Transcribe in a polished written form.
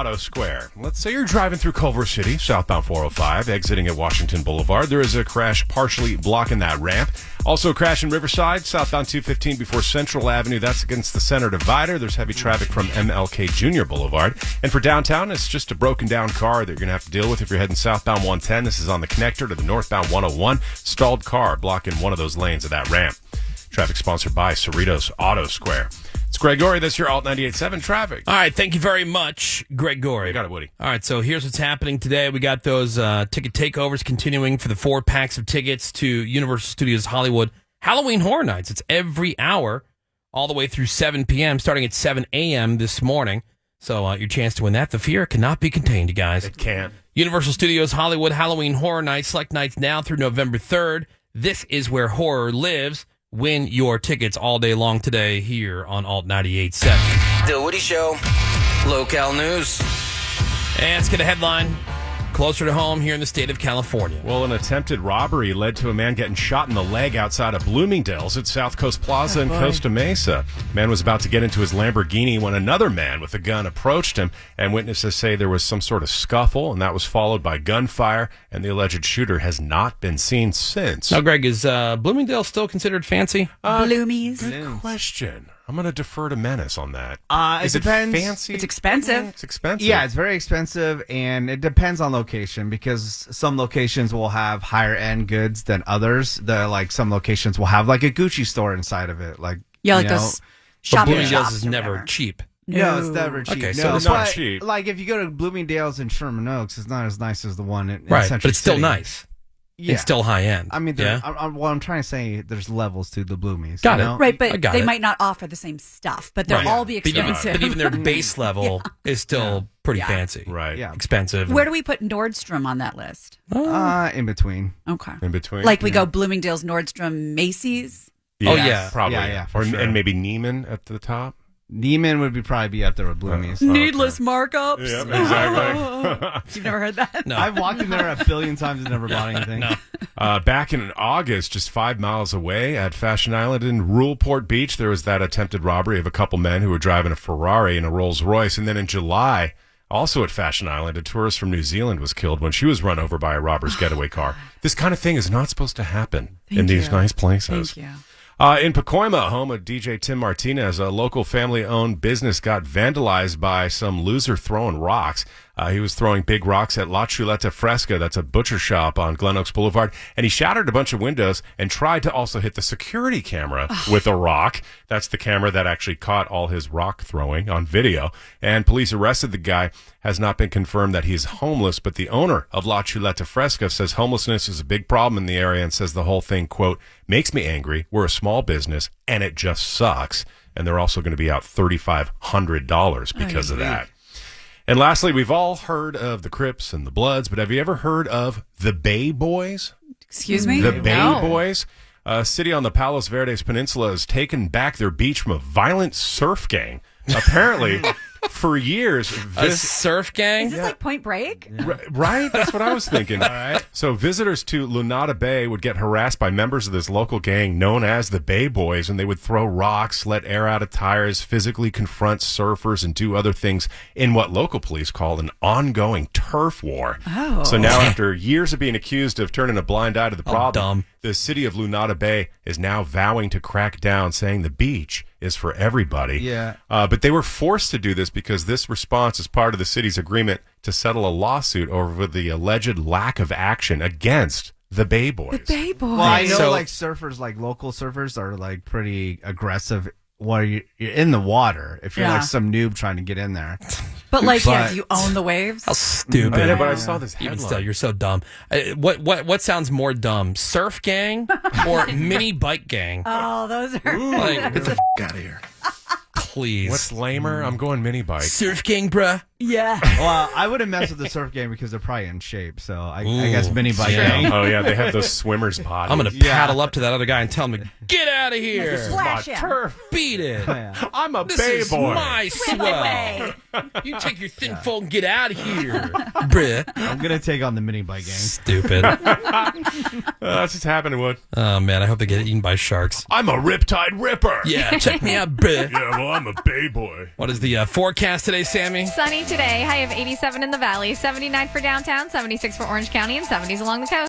Auto Square. Let's say you're driving through Culver City, southbound 405, exiting at Washington Boulevard. There is a crash partially blocking that ramp. Also a crash in Riverside, southbound 215 before Central Avenue. That's against the center divider. There's heavy traffic from MLK Jr. Boulevard. And for downtown, it's just a broken down car that you're going to have to deal with if you're heading southbound 110. This is on the connector to the northbound 101. Stalled car blocking one of those lanes of that ramp. Traffic sponsored by Cerritos Auto Square. It's Greg Gorey. That's your Alt 98.7 traffic. All right, thank you very much, Greg Gorey. You got it, Woody. All right, so here's what's happening today. We got those ticket takeovers continuing for the 4 packs of tickets to Universal Studios Hollywood Halloween Horror Nights. It's every hour all the way through 7 p.m., starting at 7 a.m. this morning. So your chance to win that. The fear cannot be contained, you guys. It can't. Universal Studios Hollywood Halloween Horror Nights. Select nights now through November 3rd. This is where horror lives. Win your tickets all day long today here on Alt 98.7. The Woody Show, local news. And let's get a headline closer to home here in the state of California. Well, an attempted robbery led to a man getting shot in the leg outside of Bloomingdale's at South Coast Plaza in Costa Mesa. Man was about to get into his Lamborghini when another man with a gun approached him, and witnesses say there was some sort of scuffle, and that was followed by gunfire, and the alleged shooter has not been seen since. Now, Greg, is Bloomingdale still considered fancy? Bloomies. Good question. I'm going to defer to Menace on that. It depends. It fancy? It's expensive. It's expensive. Yeah, it's very expensive, and it depends on location because some locations will have higher end goods than others. Some locations will have like a Gucci store inside of it, like those But shopping Bloomingdale's shops is or never whatever. cheap. No, it's never cheap. Okay, no, so it's not but, cheap. Like if you go to Bloomingdale's in Sherman Oaks, it's not as nice as the one in Right, Century but it's still City. nice. Yeah. It's still high end. I mean, yeah? I'm trying to say there's levels to the Bloomies. Got you it. know? Right, I but got they it. might not offer the same stuff, but they'll Right. all be But even, expensive. but even their base level is still pretty fancy. Right. Yeah. Expensive. Where do we put Nordstrom on that list? In between. Okay. In between. Like we go Bloomingdale's, Nordstrom, Macy's. Oh, yeah. Probably. Yeah, for sure. And maybe Neiman at the top. Neiman would probably be up there with Bloomies. Needless markups. Yep, exactly. You've never heard that? No. I've walked in there a billion times and never bought anything. No. Back in August, just 5 miles away at Fashion Island in Ruleport Beach, there was that attempted robbery of a couple men who were driving a Ferrari and a Rolls Royce. And then in July, also at Fashion Island, a tourist from New Zealand was killed when she was run over by a robber's getaway car. This kind of thing is not supposed to happen in these nice places. Thank you. In Pacoima, home of DJ Tim Martinez, a local family-owned business got vandalized by some loser throwing rocks. He was throwing big rocks at La Chuleta Fresca. That's a butcher shop on Glen Oaks Boulevard. And he shattered a bunch of windows and tried to also hit the security camera with a rock. That's the camera that actually caught all his rock throwing on video. And police arrested the guy. Has not been confirmed that he's homeless, but the owner of La Chuleta Fresca says homelessness is a big problem in the area and says the whole thing, quote, makes me angry. We're a small business and it just sucks. And they're also going to be out $3,500 because of that. And lastly, we've all heard of the Crips and the Bloods, but have you ever heard of the Bay Boys? Excuse me? The Bay No. Boys? A city on the Palos Verdes Peninsula has taken back their beach from a violent surf gang. Apparently, for years... A surf gang? Is this like Point Break? Right? That's what I was thinking. All right. So visitors to Lunada Bay would get harassed by members of this local gang known as the Bay Boys, and they would throw rocks, let air out of tires, physically confront surfers, and do other things in what local police call an ongoing turf war. Oh. So now, after years of being accused of turning a blind eye to the problem, dumb. the city of Lunada Bay is now vowing to crack down, saying the beach is for everybody. Yeah. But they were forced to do this because this response is part of the city's agreement to settle a lawsuit over the alleged lack of action against the Bay Boys. The Bay Boys. Well, I know So- like surfers, like local surfers are like pretty aggressive while you're in the water. If you're Yeah. like some noob trying to get in there. But like, yeah, But- do you own the waves? How stupid. I know, but I saw this Even headline. still, you're so dumb. What sounds more dumb? Surf gang or mini bike gang? Oh, those are... Like, Get the out of here. please. What's lamer? I'm going mini bike. surf gang, bruh? Yeah. Well, I wouldn't mess with the surf game because they're probably in shape. So I guess mini bike Yeah. gang. Oh, yeah, they have those swimmers' bodies. I'm going to paddle up to that other guy and tell him to get out of here. Splash him. turf. Beat it. I'm a This Bay is boy. my Swim swell. away. You take your thin phone and get out of here, bruh. I'm gonna take on the mini bike gang. Stupid. That's what's happening, Wood. Oh, man, I hope they get eaten by sharks. I'm a Riptide Ripper. Yeah, check me out, bruh. Yeah, well, I'm a Bay boy. What is the forecast today, Sammy? Sunny today. High of 87 in the valley, 79 for downtown, 76 for Orange County, and 70s along the coast.